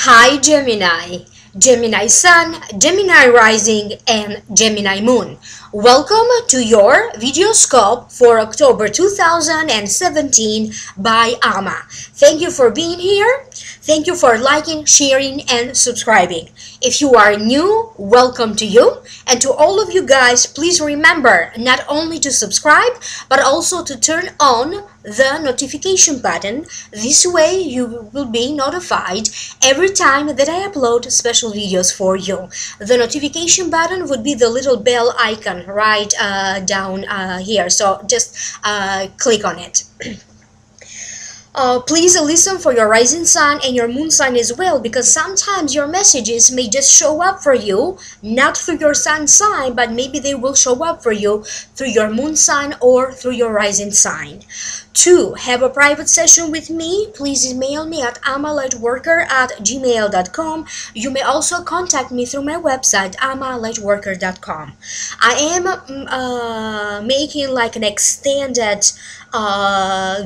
Hi Gemini, Gemini Sun, Gemini Rising, and Gemini Moon. Welcome to your Videoscope for October 2017 by Ama. Thank you for being here. Thank you for liking, sharing, and subscribing. If you are new, welcome to you. And to all of you guys, please remember not only to subscribe, but also to turn on the notification button. This way you will be notified every time that I upload special videos for you. The notification button would be the little bell icon right down here, so just click on it. Please listen for your rising sign and your moon sign as well, because sometimes your messages may just show up for you, not through your sun sign, but maybe they will show up for you through your moon sign or through your rising sign. To have a private session with me, please email me at amalightworker@gmail.com. You may also contact me through my website, amalightworker.com. I am making like an extended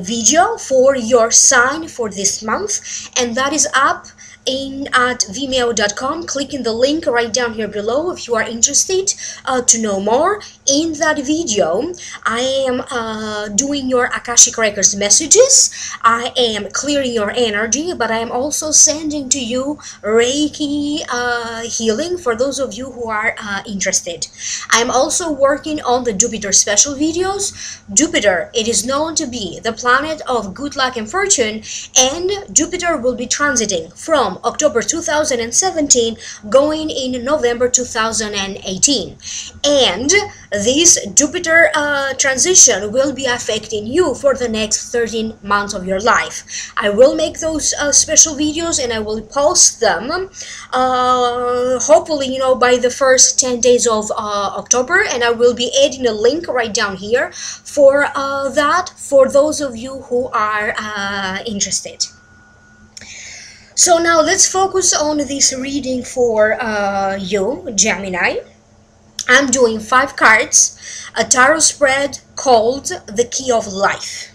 video for your sign for this month, and that is up at vimeo.com. Click in the link right down here below if you are interested to know more. In that video, I am doing your Akashic Records messages. I am clearing your energy, but I am also sending to you reiki healing for those of you who are interested. I am also working on the Jupiter special videos. Jupiter, it is known to be the planet of good luck and fortune, and Jupiter will be transiting from October 2017 going in November 2018, and this Jupiter transition will be affecting you for the next 13 months of your life. I will make those special videos and I will post them hopefully by the first 10 days of October, and I will be adding a link right down here for that for those of you who are interested. So now let's focus on this reading for you, Gemini. I'm doing 5 cards, a tarot spread called The Key of Life.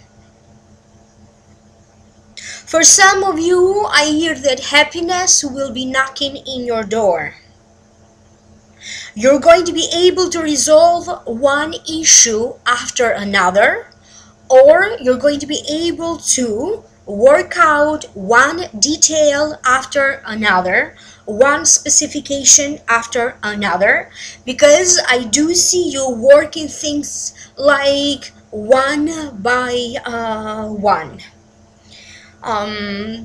For some of you, I hear that happiness will be knocking in your door. You're going to be able to resolve one issue after another, or you're going to be able to work out one detail after another, one specification after another, because I do see you working things like one by one.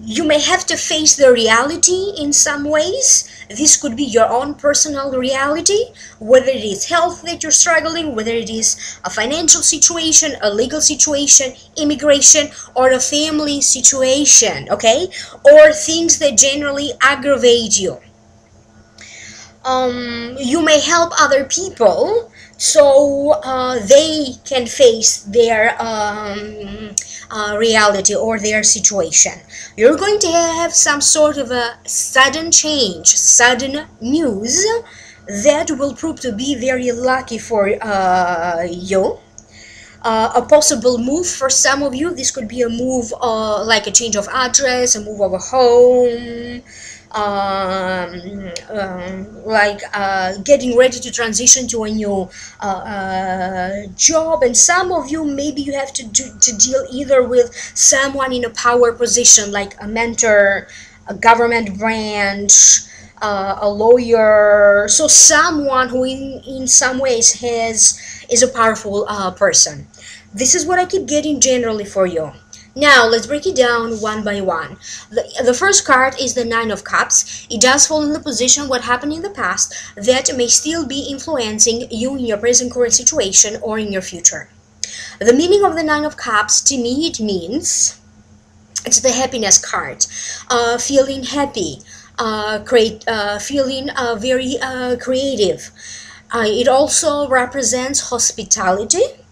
You may have to face the reality in some ways. This could be your own personal reality, whether it is health that you're struggling, whether it is a financial situation, a legal situation, immigration, or a family situation, okay? Or things that generally aggravate you. You may help other people so they can face their reality or their situation. You're going to have some sort of a sudden change, sudden news that will prove to be very lucky for you. A possible move for some of you. This could be a move like a change of address, a move of a home, like getting ready to transition to a new job. And some of you, maybe you have to deal either with someone in a power position, like a mentor, a government branch, a lawyer, so someone who in some ways is a powerful person. This is what I keep getting generally for you. Now, let's break it down one by one. The first card is the Nine of Cups. It does fall in the position what happened in the past that may still be influencing you in your present current situation or in your future. The meaning of the Nine of Cups, to me, it means it's the happiness card. Feeling happy, feeling very creative. It also represents hospitality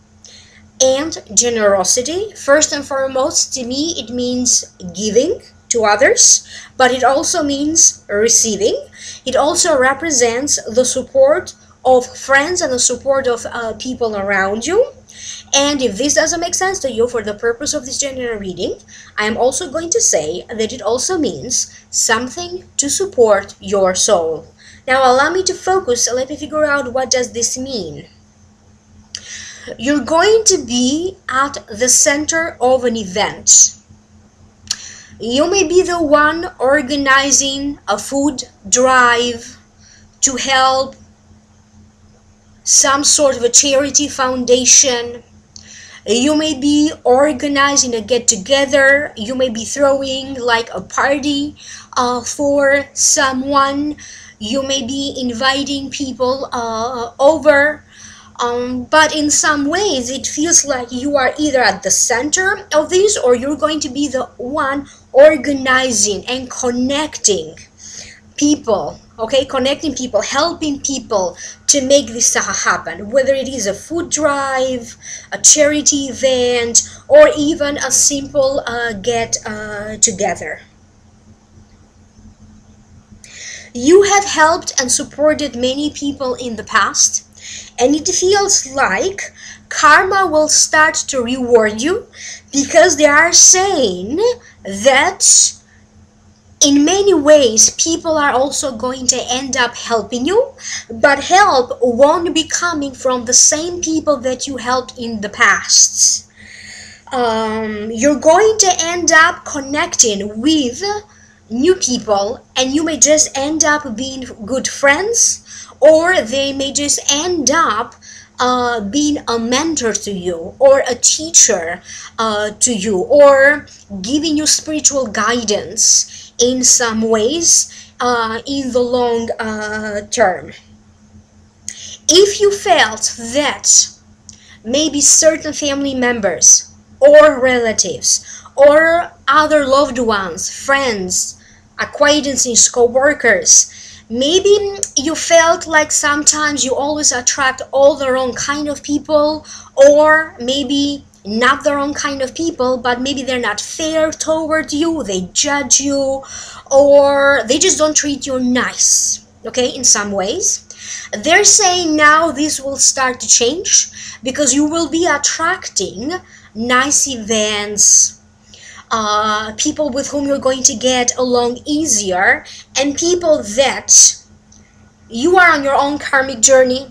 and generosity. First and foremost, to me, it means giving to others, but it also means receiving. It also represents the support of friends and the support of people around you. And if this doesn't make sense to you for the purpose of this general reading, I am also going to say that it also means something to support your soul. Now allow me to focus, let me figure out what does this mean. You're going to be at the center of an event. You may be the one organizing a food drive to help some sort of a charity foundation. You may be organizing a get-together. You may be throwing like a party for someone. You may be inviting people over. But in some ways it feels like you are either at the center of this, or you're going to be the one organizing and connecting people, okay? Connecting people, helping people to make this happen, whether it is a food drive, a charity event, or even a simple get together. You have helped and supported many people in the past, and it feels like karma will start to reward you, because they are saying that in many ways people are also going to end up helping you, but help won't be coming from the same people that you helped in the past. You're going to end up connecting with new people, and you may just end up being good friends, or they may just end up being a mentor to you, or a teacher to you, or giving you spiritual guidance in some ways in the long term. If you felt that maybe certain family members or relatives or other loved ones, friends, acquaintances, co-workers, maybe you felt like sometimes you always attract all the wrong kind of people, or maybe not the wrong kind of people, but maybe they're not fair toward you, they judge you, or they just don't treat you nice, okay, in some ways. They're saying now this will start to change, because you will be attracting nice events, people with whom you're going to get along easier, and people that you are on your own karmic journey,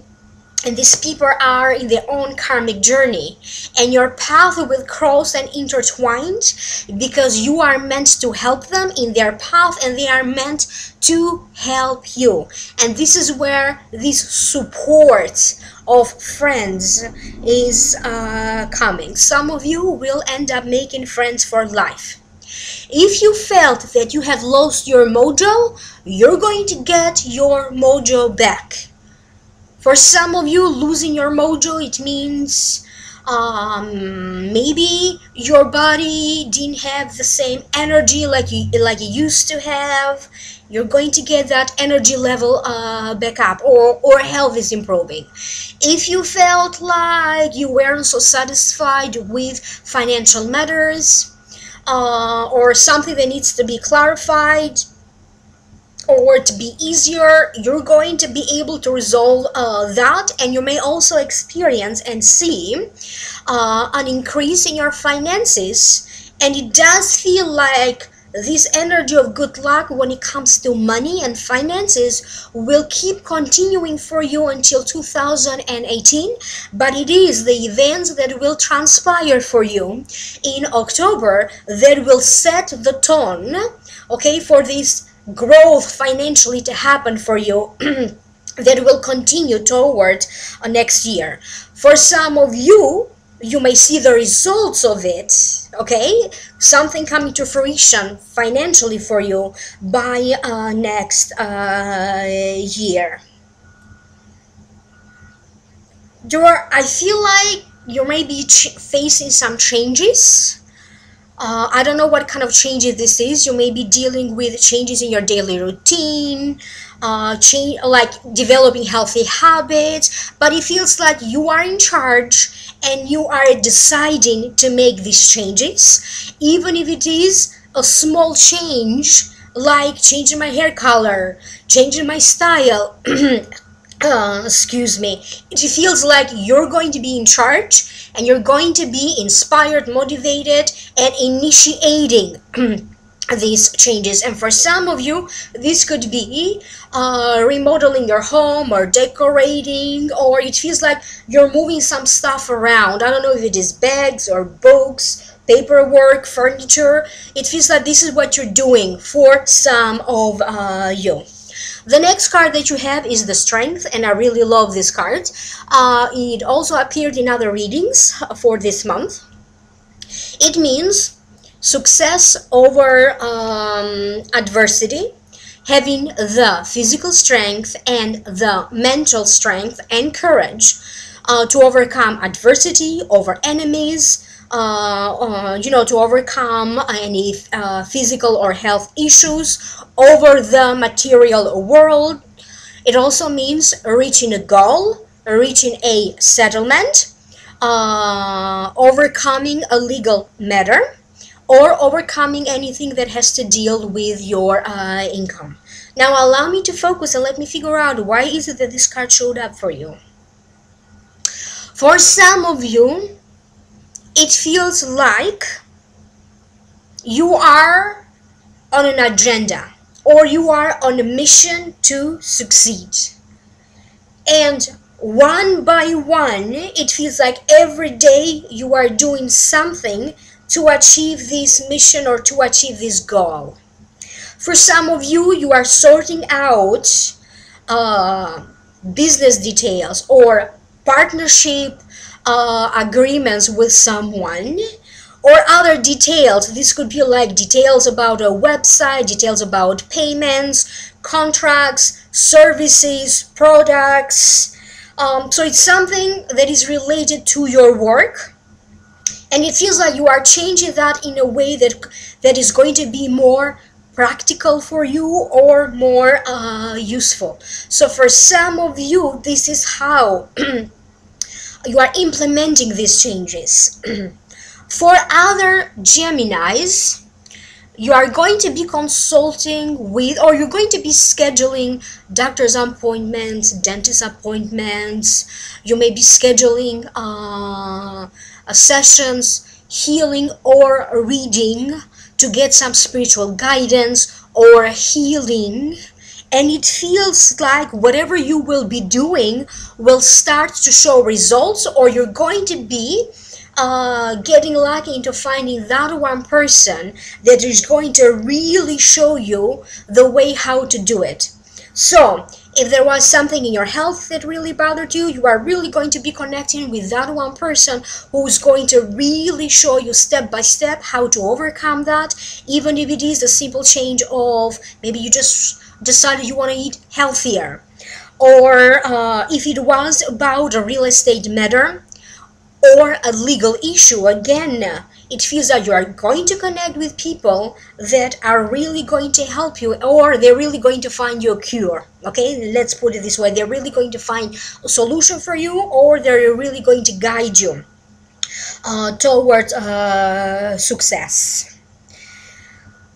and these people are in their own karmic journey, and your path will cross and intertwined, because you are meant to help them in their path, and they are meant to help you. And this is where this support of friends is coming. Some of you will end up making friends for life. If you felt that you have lost your mojo, you're going to get your mojo back. For some of you, losing your mojo, it means maybe your body didn't have the same energy like it used to have. You're going to get that energy level back up, or health is improving. If you felt like you weren't so satisfied with financial matters, or something that needs to be clarified, or to be easier, you're going to be able to resolve that, and you may also experience and see an increase in your finances. And it does feel like this energy of good luck when it comes to money and finances will keep continuing for you until 2018, but it is the events that will transpire for you in October that will set the tone, okay, for this growth financially to happen for you that will continue toward next year. For some of you, you may see the results of it, okay, something coming to fruition financially for you by next year. I feel like you may be facing some changes. I don't know what kind of changes this is. You may be dealing with changes in your daily routine, like developing healthy habits, but it feels like you are in charge and you are deciding to make these changes, even if it is a small change, like changing my hair color, changing my style, excuse me, it feels like you're going to be in charge and you're going to be inspired, motivated, and initiating these changes. And for some of you, this could be remodeling your home or decorating, or it feels like you're moving some stuff around. I don't know if it is bags or books, paperwork, furniture. It feels like this is what you're doing for some of you. The next card that you have is the Strength, and I really love this card. It also appeared in other readings for this month. It means success over adversity, having the physical strength and the mental strength and courage to overcome adversity, over enemies, to overcome any physical or health issues, over the material world. It also means reaching a goal, reaching a settlement, overcoming a legal matter, or overcoming anything that has to deal with your income. Now allow me to focus and let me figure out why is it that this card showed up for you. For some of you, it feels like you are on an agenda or you are on a mission to succeed. And one by one, it feels like every day you are doing something to achieve this mission or to achieve this goal. For some of you, you are sorting out business details or partnership agreements with someone, or other details. This could be like details about a website, details about payments, contracts, services, products. So it's something that is related to your work, and it feels like you are changing that in a way that is going to be more practical for you or more useful. So for some of you, this is how you are implementing these changes. For other Geminis, you are going to be consulting with, or you're going to be scheduling doctor's appointments, dentist appointments. You may be scheduling sessions, healing or reading to get some spiritual guidance or healing. And it feels like whatever you will be doing will start to show results, or you're going to be getting lucky into finding that one person that is going to really show you the way how to do it. So if there was something in your health that really bothered you, you are really going to be connecting with that one person who's going to really show you step by step how to overcome that, even if it is a simple change of maybe you just decided you want to eat healthier, or if it was about a real estate matter or a legal issue. Again, it feels that you are going to connect with people that are really going to help you, or they're really going to find you a cure. Okay, let's put it this way. They're really going to find a solution for you, or they're really going to guide you towards success.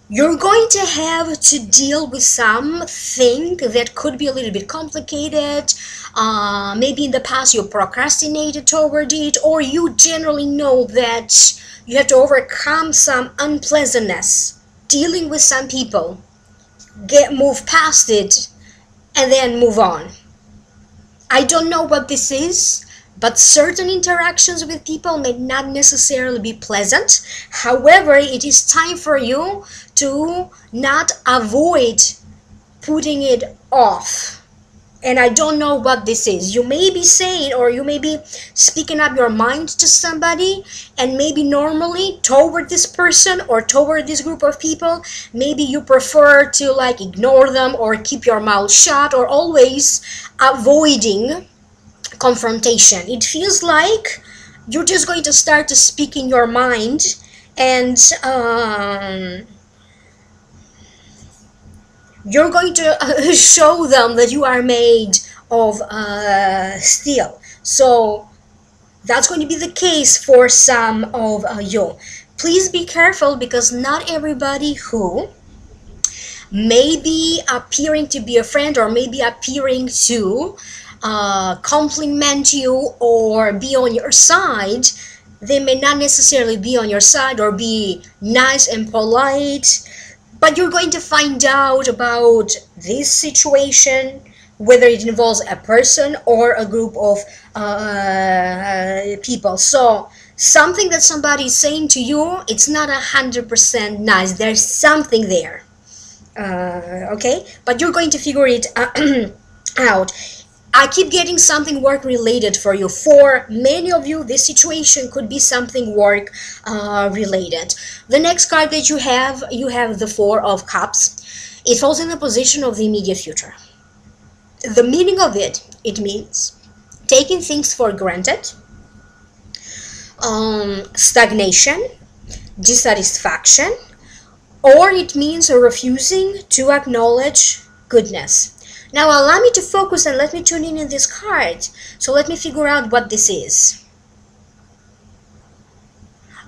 You're going to have to deal with something that could be a little bit complicated. Maybe in the past you procrastinated toward it, or you generally know that you have to overcome some unpleasantness, dealing with some people, move past it, and then move on. I don't know what this is, but certain interactions with people may not necessarily be pleasant. However, it is time for you to not avoid putting it off. And I don't know what this is. You may be saying, or you may be speaking up your mind to somebody, and maybe normally toward this person or toward this group of people, maybe you prefer to like ignore them or keep your mouth shut, or always avoiding confrontation. It feels like you're just going to start to speak in your mind, and you're going to show them that you are made of steel. So that's going to be the case for some of you. Please be careful, because not everybody who may be appearing to be a friend or maybe appearing to compliment you or be on your side, they may not necessarily be on your side or be nice and polite, but you're going to find out about this situation, whether it involves a person or a group of people. So something that somebody is saying to you, it's not 100% nice. There's something there. Okay, but you're going to figure it out. I keep getting something work related for you. For many of you, this situation could be something work related. The next card that you have the Four of Cups. It falls in the position of the immediate future. The meaning of it means taking things for granted, stagnation, dissatisfaction, or it means refusing to acknowledge goodness. Now allow me to focus and let me tune in this card. So let me figure out what this is.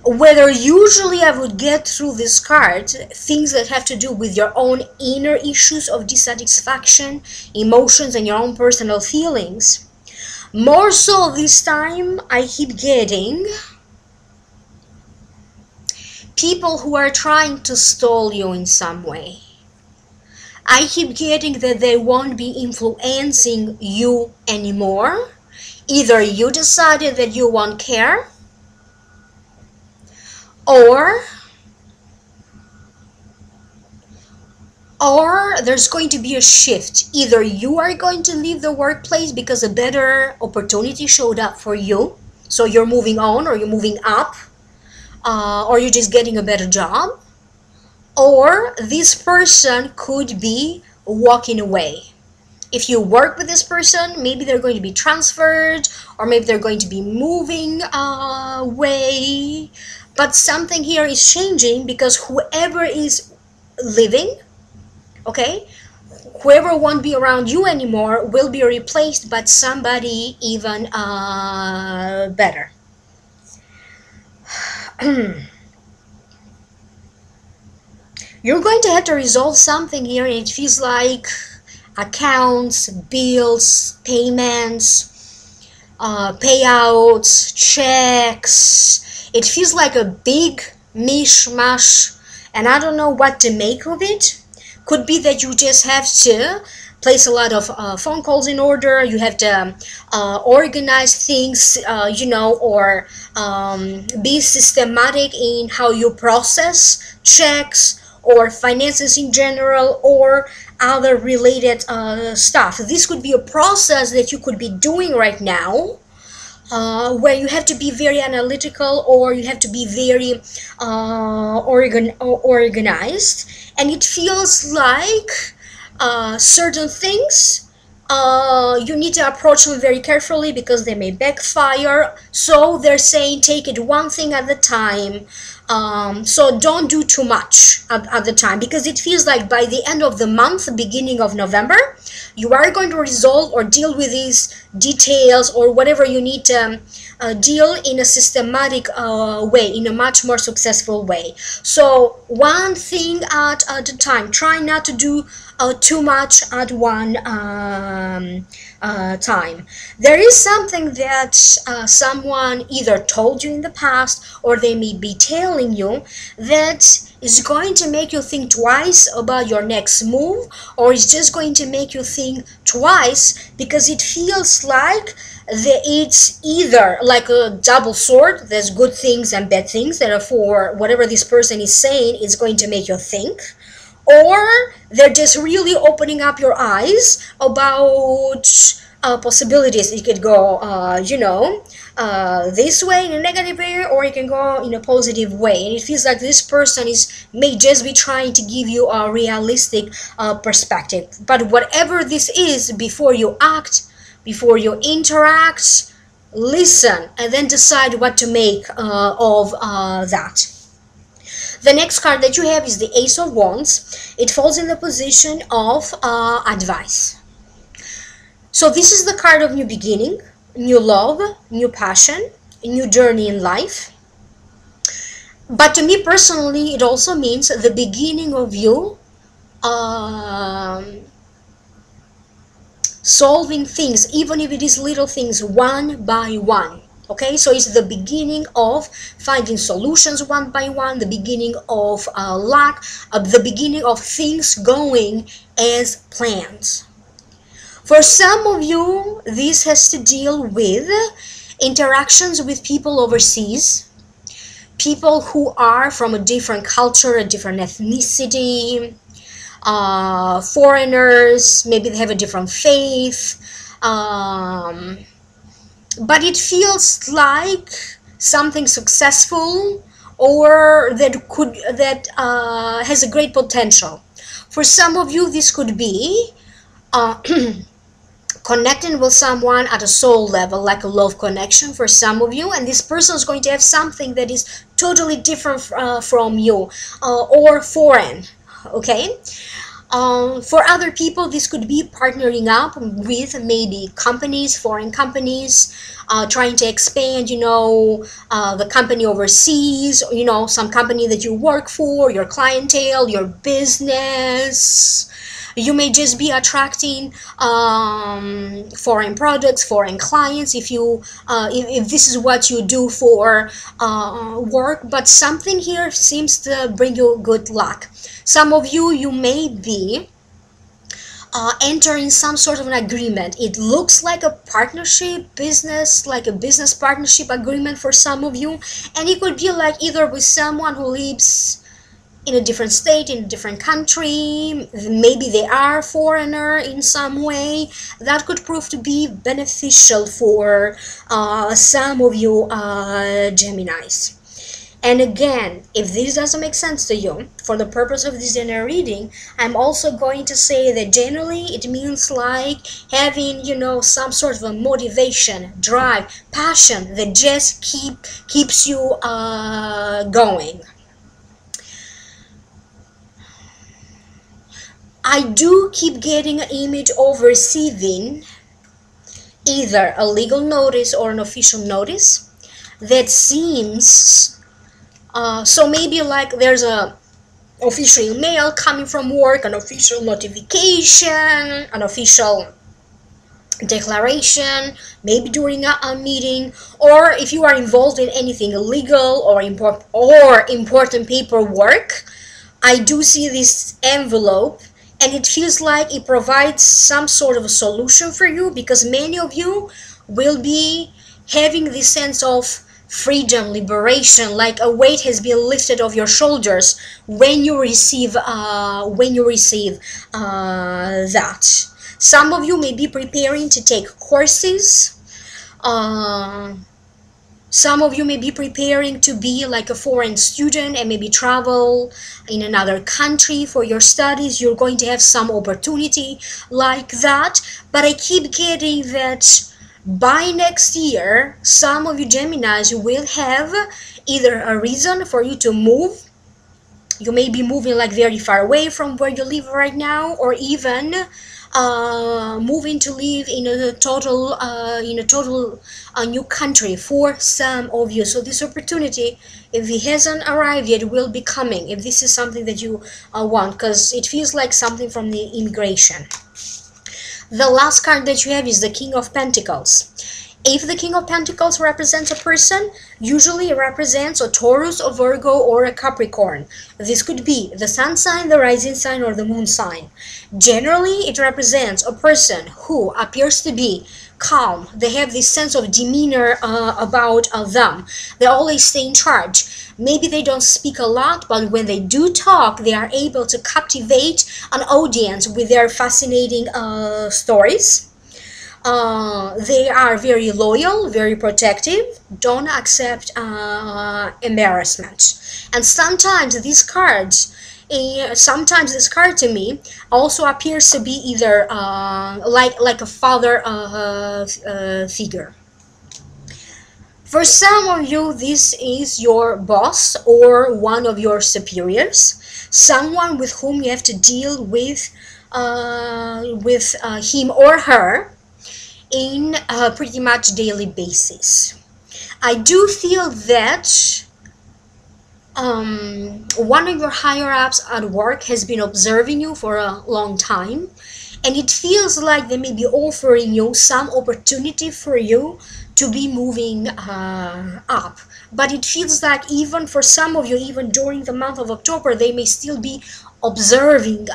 Whether usually I would get through this card things that have to do with your own inner issues of dissatisfaction, emotions, and your own personal feelings. More so this time, I keep getting people who are trying to stall you in some way. I keep getting that they won't be influencing you anymore. Either you decided that you won't care, or there's going to be a shift. Either you are going to leave the workplace because a better opportunity showed up for you, so you're moving on or you're moving up, or you're just getting a better job, or this person could be walking away. If you work with this person, maybe they're going to be transferred, or maybe they're going to be moving away. But something here is changing, because whoever is leaving, okay, whoever won't be around you anymore will be replaced by somebody even better. You're going to have to resolve something here, and it feels like accounts, bills, payments, payouts, checks. It feels like a big mishmash, and I don't know what to make of it. Could be that you just have to place a lot of phone calls in order. You have to organize things, or be systematic in how you process checks or finances in general, or other related stuff. This could be a process that you could be doing right now, where you have to be very analytical, or you have to be very organized, and it feels like certain things you need to approach them very carefully, because they may backfire. So they're saying take it one thing at a time. So don't do too much at the time, because it feels like by the end of the month, beginning of November, you are going to resolve or deal with these details or whatever you need to deal in a systematic way, in a much more successful way. So one thing at a time. Try not to do too much at one time. There is something that someone either told you in the past, or they may be telling you, that is going to make you think twice about your next move, or it's just going to make you think twice, because it feels like it's either like a double sword. There's good things and bad things. Therefore, whatever this person is saying is going to make you think, or they're just really opening up your eyes about possibilities. It could go, this way, in a negative way, or it can go in a positive way. And it feels like this person may just be trying to give you a realistic perspective. But whatever this is, before you act, before you interact, listen, and then decide what to make of that. The next card that you have is the Ace of Wands. It falls in the position of advice. So this is the card of new beginning, new love, new passion, new journey in life. But to me personally, it also means the beginning of you solving things, even if it is little things, one by one. Okay, so it's the beginning of finding solutions one by one, the beginning of luck, the beginning of things going as planned. For some of you, this has to deal with interactions with people overseas, people who are from a different culture, a different ethnicity, foreigners, maybe they have a different faith, but it feels like something successful or that has a great potential. For some of you, this could be connecting with someone at a soul level, like a love connection for some of you, and this person is going to have something that is totally different from you, or foreign. Okay, for other people, this could be partnering up with maybe companies, foreign companies, trying to expand, the company overseas, some company that you work for, your clientele, your business. You may just be attracting foreign products, foreign clients, if this is what you do for work. But something here seems to bring you good luck. Some of you may be entering some sort of an agreement. It looks like a partnership business, like a business partnership agreement for some of you, and it could be like either with someone who lives in a different state, in a different country, maybe they are a foreigner in some way. That could prove to be beneficial for some of you Geminis. And again, if this doesn't make sense to you, for the purpose of this inner reading, I'm also going to say that generally it means like having, some sort of a motivation, drive, passion that just keeps you going. I do keep getting an image of receiving either a legal notice or an official notice that seems, so maybe like there's a official email coming from work, an official notification, an official declaration, maybe during a meeting, or if you are involved in anything illegal or important paperwork, I do see this envelope. And it feels like it provides some sort of a solution for you, because many of you will be having this sense of freedom, liberation, like a weight has been lifted off your shoulders when you receive that. Some of you may be preparing to take courses. Some of you may be preparing to be like a foreign student and maybe travel in another country for your studies. You're going to have some opportunity like that. But I keep getting that by next year, some of you Geminis will have either a reason for you to move. You may be moving like very far away from where you live right now, or even moving to live in a total new country for some of you. So this opportunity, if it hasn't arrived yet, will be coming, if this is something that you want, because it feels like something from the immigration. The last card that you have is the King of Pentacles. If the King of Pentacles represents a person, usually it represents a Taurus, a Virgo, or a Capricorn. This could be the sun sign, the rising sign, or the moon sign. Generally, it represents a person who appears to be calm. They have this sense of demeanor about them. They always stay in charge. Maybe they don't speak a lot, but when they do talk, they are able to captivate an audience with their fascinating stories. They are very loyal, very protective, don't accept embarrassment. And sometimes this card to me also appears to be either like a father figure. For some of you, this is your boss or one of your superiors, someone with whom you have to deal with him or her in a pretty much daily basis. I do feel that one of your higher ups at work has been observing you for a long time, and it feels like they may be offering you some opportunity for you to be moving up. But it feels like even for some of you, even during the month of October, they may still be observing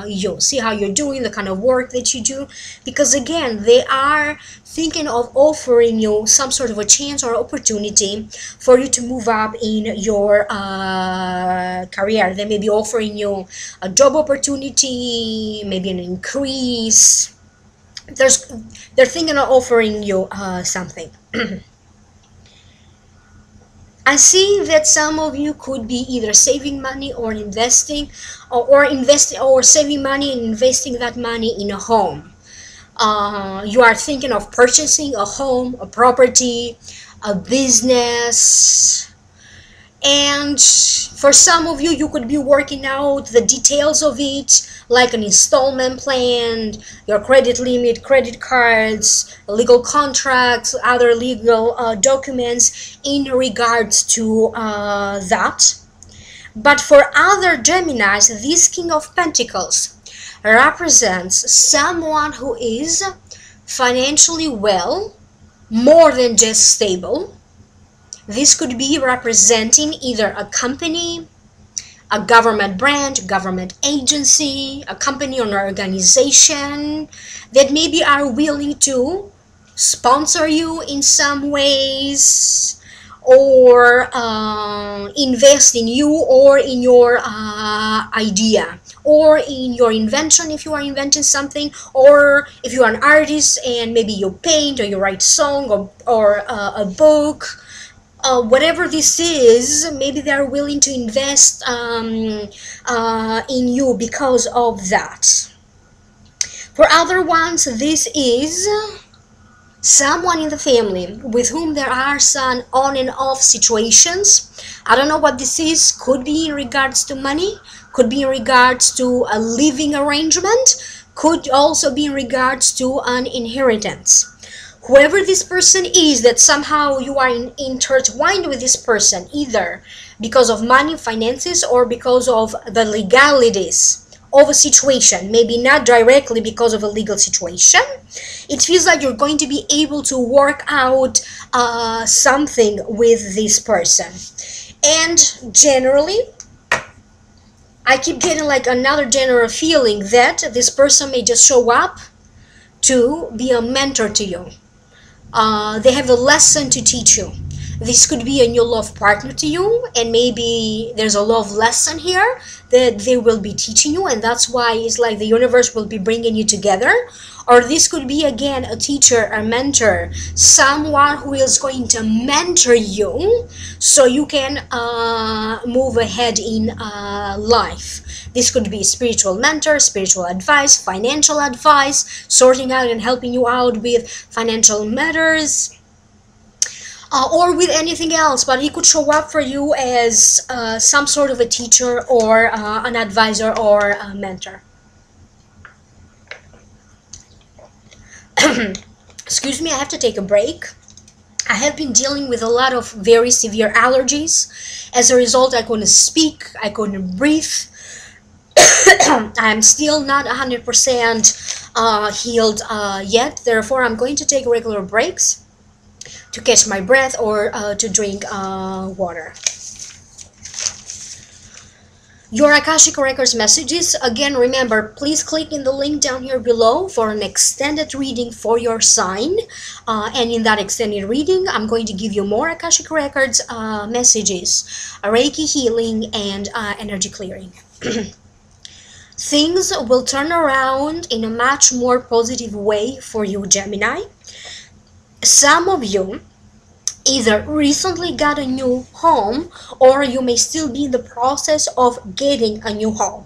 you, see how you're doing, the kind of work that you do, because again, they are thinking of offering you some sort of a chance or opportunity for you to move up in your career. They may be offering you a job opportunity, maybe an increase. They're thinking of offering you something. I see that some of you could be either saving money or investing, or saving money and investing that money in a home. You are thinking of purchasing a home, a property, a business. And for some of you, you could be working out the details of it, like an installment plan, your credit limit, credit cards, legal contracts, other legal documents in regards to that. But for other Geminis, this King of Pentacles represents someone who is financially well, more than just stable. This could be representing either a company, a government branch, government agency, a company or an organization that maybe are willing to sponsor you in some ways, or invest in you or in your idea, or in your invention if you are inventing something, or if you are an artist and maybe you paint or you write a song or a book. Whatever this is, maybe they are willing to invest in you because of that. For other ones, this is someone in the family with whom there are some on and off situations. I don't know what this is. Could be in regards to money, could be in regards to a living arrangement, could also be in regards to an inheritance. Whoever this person is, that somehow you are intertwined with this person, either because of money, finances, or because of the legalities of a situation, maybe not directly because of a legal situation. It feels like you're going to be able to work out something with this person. And generally, I keep getting like another general feeling that this person may just show up to be a mentor to you. They have a lesson to teach you. This could be a new love partner to you, and maybe there's a love lesson here that they will be teaching you, and that's why it's like the universe will be bringing you together. Or this could be again a teacher, a mentor, someone who is going to mentor you so you can move ahead in life. This could be spiritual mentor, spiritual advice, financial advice, sorting out and helping you out with financial matters, or with anything else. But he could show up for you as some sort of a teacher or an advisor or a mentor. Excuse me, I have to take a break. I have been dealing with a lot of very severe allergies. As a result, I couldn't speak, I couldn't breathe. I'm still not 100% healed yet. Therefore, I'm going to take regular breaks to catch my breath or to drink water. Your Akashic Records messages. Again, remember, please click in the link down here below for an extended reading for your sign. And in that extended reading, I'm going to give you more Akashic Records messages, Reiki healing, and energy clearing. Things will turn around in a much more positive way for you, Gemini. Some of you either recently got a new home, or you may still be in the process of getting a new home.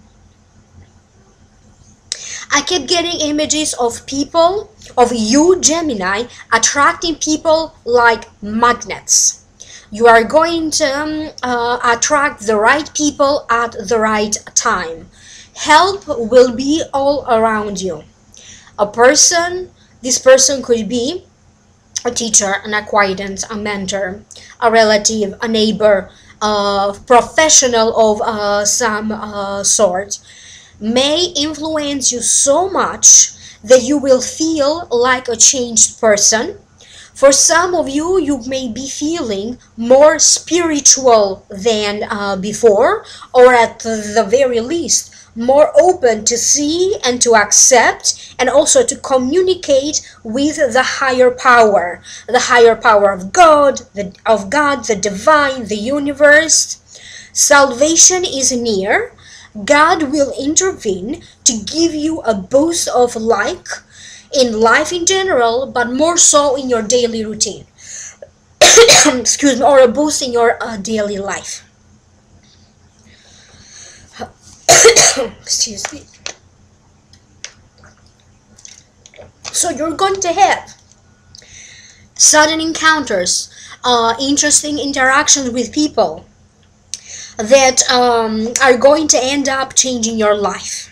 I kept getting images of people, of you, Gemini, attracting people like magnets. You are going to attract the right people at the right time. Help will be all around you. This person could be a teacher, an acquaintance, a mentor, a relative, a neighbor, a professional of some sort. may influence you so much that you will feel like a changed person. For some of you, you may be feeling more spiritual than before, or at the very least, more open to see and to accept and also to communicate with the higher power of God, the divine, the universe. Salvation is near. God will intervene to give you a boost of light in life in general, but more so in your daily routine. Excuse me, or a boost in your daily life. Excuse me. So you're going to have sudden encounters, interesting interactions with people that are going to end up changing your life.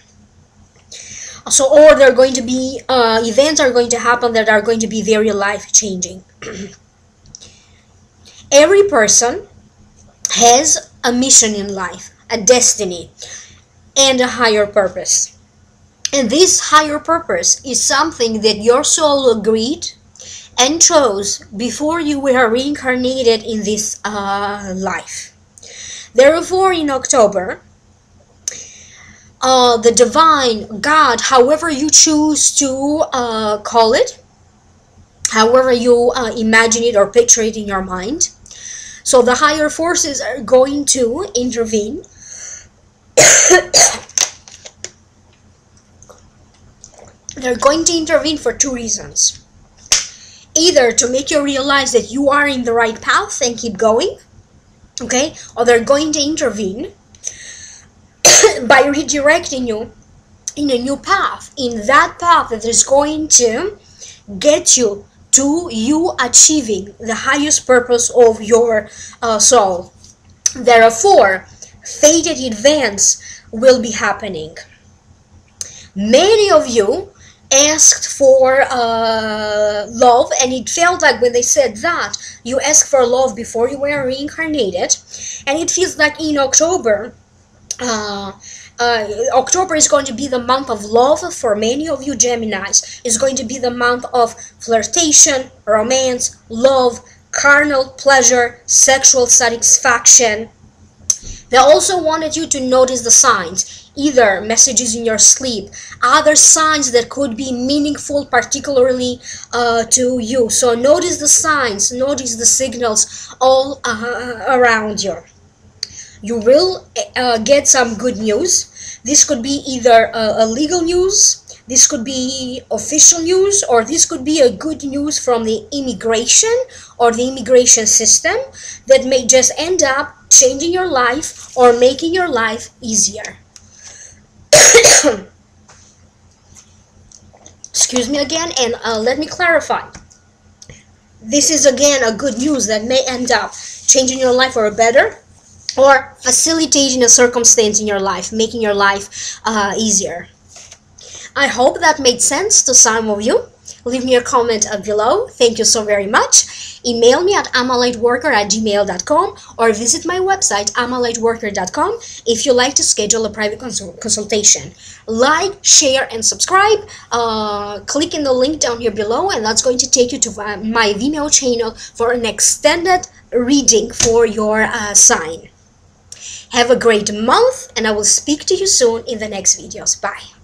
So, or there are going to be events are going to happen that are going to be very life-changing. Every person has a mission in life, a destiny, and a higher purpose. And this higher purpose is something that your soul agreed and chose before you were reincarnated in this life. Therefore, in October, the divine, God, however you choose to call it, however you imagine it or picture it in your mind, so the higher forces are going to intervene. They're going to intervene for two reasons. Either to make you realize that you are in the right path and keep going, okay? Or they're going to intervene by redirecting you in a new path, in that path that is going to get you to you achieving the highest purpose of your soul. Therefore, fated events will be happening. Many of you asked for love, and it felt like when they said that you asked for love before you were reincarnated, and it feels like in October October is going to be the month of love for many of you Geminis. It's going to be the month of flirtation, romance, love, carnal pleasure, sexual satisfaction. They also wanted you to notice the signs, either messages in your sleep, other signs that could be meaningful particularly to you. So notice the signs, notice the signals all around you. You will get some good news. This could be either a legal news, this could be official news, or this could be a good news from the immigration or the immigration system that may just end up changing your life or making your life easier. Excuse me again, and let me clarify. This is again a good news that may end up changing your life for a better, or facilitating a circumstance in your life, making your life easier. I hope that made sense to some of you. Leave me a comment below. Thank you so very much. Email me at amalightworker@gmail.com or visit my website amalightworker.com if you like to schedule a private consultation. Like, share, and subscribe. Click in the link down here below, and that's going to take you to my Vimeo channel for an extended reading for your sign. Have a great month, and I will speak to you soon in the next videos. Bye.